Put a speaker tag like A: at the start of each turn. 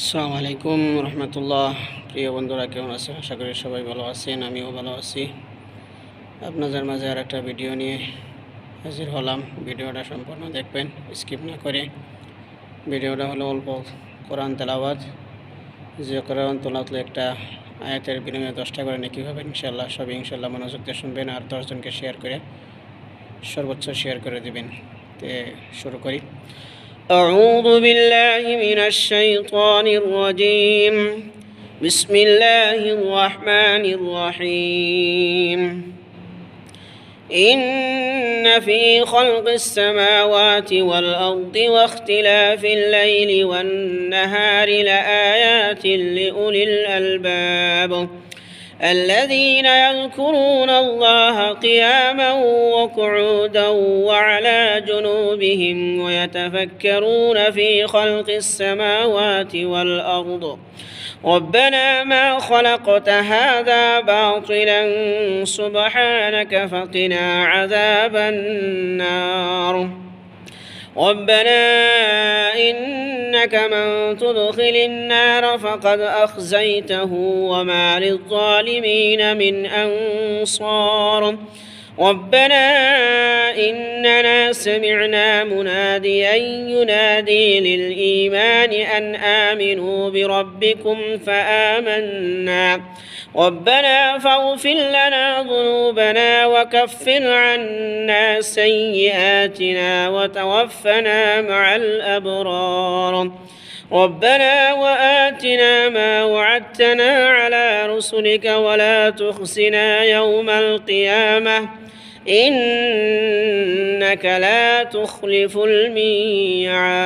A: আসসালামু আলাইকুম রহমতুল্লাহ। প্রিয় বন্ধুরা, কেমন আছেন? আশা করি সবাই ভালো আছেন, আমিও ভালো আছি। আপনাদের মাঝে আর একটা ভিডিও নিয়ে হাজির হলাম। ভিডিওটা সম্পূর্ণ দেখবেন, স্কিপ না করে। ভিডিওটা হলো অল্প কোরআন তেলাওয়াত। যে কোরআন তেলাওয়াত একটা আয়াতের বিনিময়ে 10টা করে নেকি হবে ইনশাল্লাহ। সবই ইনশাল্লাহ মনোযোগ দিয়ে শুনবেন আর 10জনকে শেয়ার করে, সর্বোচ্চ শেয়ার করে দিবেন। তে শুরু করি। أعوذ بالله من الشيطان الرجيم. بسم الله الرحمن الرحيم. إن في خلق السماوات والأرض واختلاف الليل والنهار لآيات لأولي الألباب الذين يذكرون الله قياما وقعودا وعلى جنوبهم ويتفكرون في خلق السماوات والأرض ربنا ما خلقت هذا باطلا سبحانك فقنا عذاب النار ربنا إنك من تدخل النار فقد أخزيته وما للظالمين من أنصار ربنا إننا سمعنا مناديا ينادي للإيمان أن آمنوا بربكم فآمنا ربنا فاغفر لنا ذنوبنا وكفر عنا سيئاتنا وتوفنا مع الأبرار ربنا وآتنا ما وعدتنا على رسلك ولا تخزنا يوم القيامة إنك لا تخلف الميعاد.